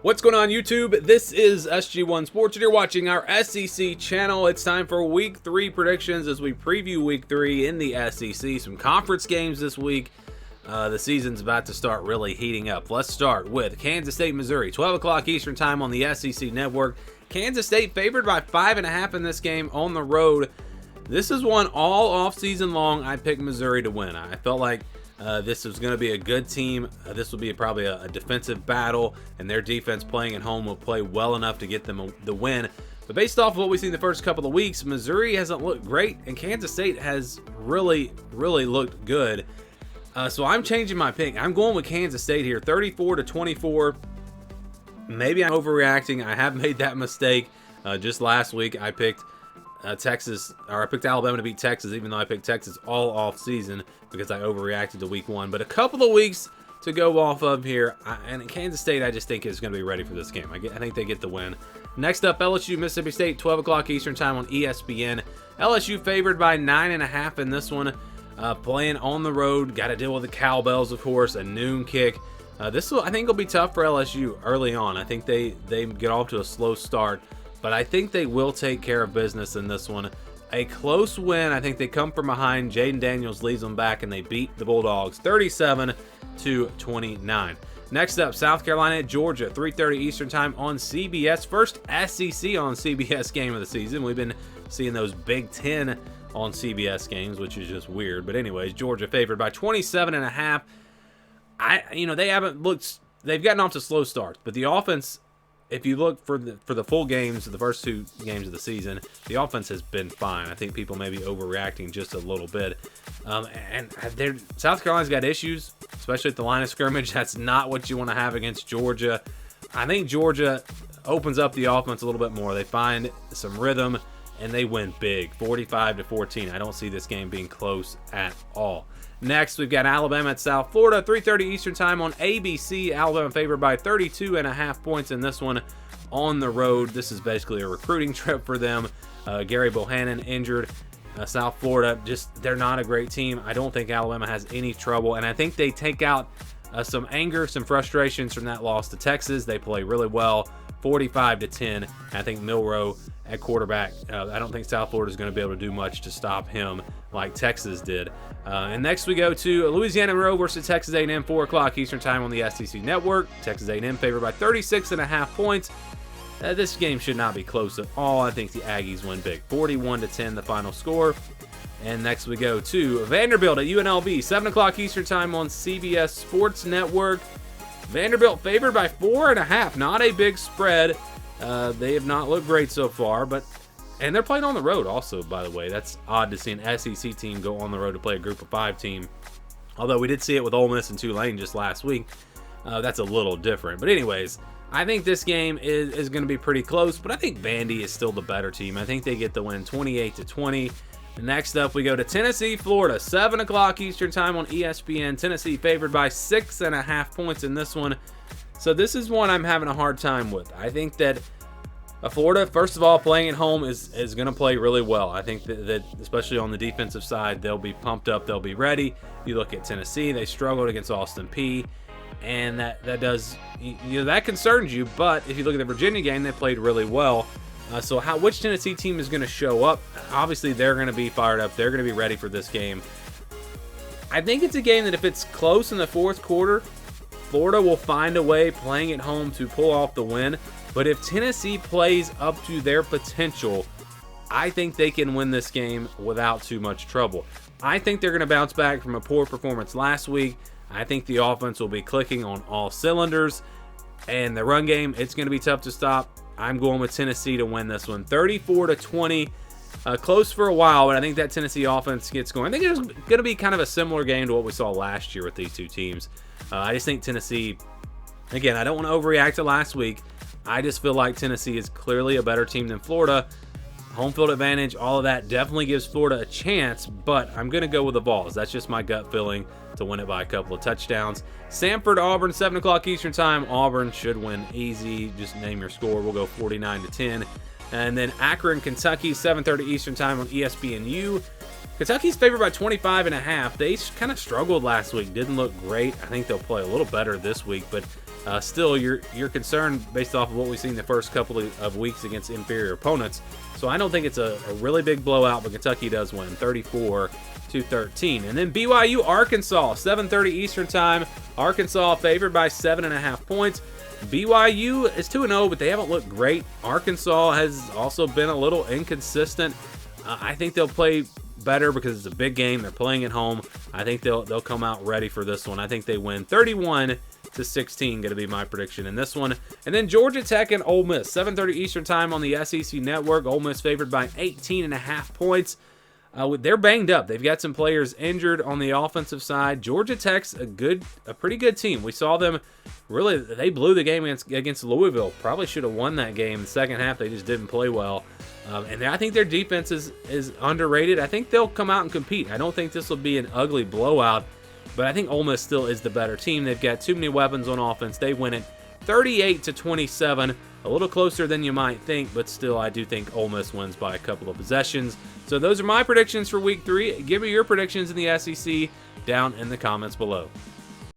What's going on, YouTube? This is SG1 Sports, and you're watching our SEC channel. It's time for Week 3 predictions as we preview Week 3 in the SEC. Some conference games this week. The season's about to start really heating up. Let's start with Kansas State, Missouri, 12 o'clock Eastern Time on the SEC Network. Kansas State favored by 5.5 in this game on the road. This is one all off-season long. I picked Missouri to win. I felt like this was going to be a good team. This will be probably a defensive battle, and their defense playing at home will play well enough to get them the win. But based off of what we've seen the first couple of weeks, Missouri hasn't looked great, and Kansas State has really looked good. So I'm changing my pick. I'm going with Kansas State here, 34-24. Maybe I'm overreacting. I have made that mistake. Just last week, I picked Texas, or I picked Alabama to beat Texas, even though I picked Texas all off season because I overreacted to week 1. But a couple of weeks to go off of here, and Kansas State, I just think is going to be ready for this game. I think they get the win. Next up, LSU, Mississippi State, 12 o'clock Eastern Time on ESPN. LSU favored by 9.5 in this one. Playing on the road, got to deal with the cowbells, of course, a noon kick. This will, I think, will be tough for LSU early on. I think they get off to a slow start, but I think they will take care of business in this one. A close win. I think they come from behind. Jaden Daniels leads them back, and they beat the Bulldogs 37-29. Next up, South Carolina at Georgia, 3:30 Eastern Time on CBS. First SEC on CBS game of the season. We've been seeing those Big Ten on CBS games, which is just weird. But anyways, Georgia favored by 27.5. They've gotten off to slow starts, but the offense, if you look for the full games, the first 2 games of the season, the offense has been fine. I think people may be overreacting just a little bit. South Carolina's got issues, especially at the line of scrimmage. That's not what you want to have against Georgia. I think Georgia opens up the offense a little bit more. They find some rhythm, and they win big, 45-14. I don't see this game being close at all. Next, we've got Alabama at South Florida, 3:30 Eastern Time on ABC. Alabama favored by 32.5 points in this one on the road. This is basically a recruiting trip for them. Gary Bohannon injured. South Florida, they're not a great team. I don't think Alabama has any trouble, and I think they take out some anger, some frustrations from that loss to Texas. They play really well, 45-10. I think Milroe at quarterback, I don't think South Florida is going to be able to do much to stop him like Texas did. And next we go to Louisiana Monroe versus Texas A&M, 4 o'clock Eastern Time on the SEC Network. Texas A&M favored by 36.5 points. This game should not be close at all. I think the Aggies win big, 41-10 the final score. And next we go to Vanderbilt at UNLV, 7 o'clock Eastern Time on CBS Sports Network. Vanderbilt favored by 4.5, not a big spread. They have not looked great so far, and they're playing on the road also, by the way. That's odd to see an SEC team go on the road to play a Group of 5 team. Although we did see it with Ole Miss and Tulane just last week. That's a little different. But anyways, I think this game is going to be pretty close, but I think Vandy is still the better team. I think they get the win 28-20. Next up, we go to Tennessee, Florida, 7 o'clock Eastern Time on ESPN. Tennessee favored by 6.5 points in this one. So this is one I'm having a hard time with. I think that Florida, first of all, playing at home is going to play really well. I think that especially on the defensive side, they'll be pumped up, they'll be ready. You look at Tennessee, they struggled against Austin Peay, and that does, that concerns you. But if you look at the Virginia game, they played really well. So which Tennessee team is going to show up? Obviously, they're going to be fired up. They're going to be ready for this game. I think it's a game that if it's close in the fourth quarter, Florida will find a way playing at home to pull off the win. But if Tennessee plays up to their potential, I think they can win this game without too much trouble. I think they're going to bounce back from a poor performance last week. I think the offense will be clicking on all cylinders. And the run game, it's going to be tough to stop. I'm going with Tennessee to win this one, 34-20. Close for a while, but I think that Tennessee offense gets going. I think it's going to be kind of a similar game to what we saw last year with these two teams. I just think Tennessee, again, I don't want to overreact to last week. I just feel like Tennessee is clearly a better team than Florida. Home field advantage, all of that definitely gives Florida a chance, but I'm going to go with the Vols. That's just my gut feeling to win it by a couple of touchdowns. Samford, Auburn, 7 o'clock Eastern Time. Auburn should win easy. Just name your score. We'll go 49-10. And then Akron, Kentucky, 7:30 Eastern Time on ESPNU. Kentucky's favored by 25.5. They kind of struggled last week. Didn't look great. I think they'll play a little better this week, but Still, you're concerned based off of what we've seen the first couple of weeks against inferior opponents. So I don't think it's a really big blowout, but Kentucky does win 34-13. And then BYU Arkansas, 7:30 Eastern time. Arkansas favored by 7.5 points. BYU is 2-0, but they haven't looked great. Arkansas has also been a little inconsistent. I think they'll play better because it's a big game. They're playing at home. I think they'll come out ready for this one. I think they win 31-16, going to be my prediction in this one. And then Georgia Tech and Ole Miss, 7:30 Eastern time on the SEC Network. Ole Miss favored by 18.5 points. They're banged up. They've got some players injured on the offensive side. Georgia Tech's a pretty good team. We saw them really. They blew the game against Louisville. Probably should have won that game. In the second half, they just didn't play well. And I think their defense is underrated. I think they'll come out and compete. I don't think this will be an ugly blowout, but I think Ole Miss still is the better team. They've got too many weapons on offense. They win it 38-27. A little closer than you might think, but still I do think Ole Miss wins by a couple of possessions. So those are my predictions for Week 3. Give me your predictions in the SEC down in the comments below.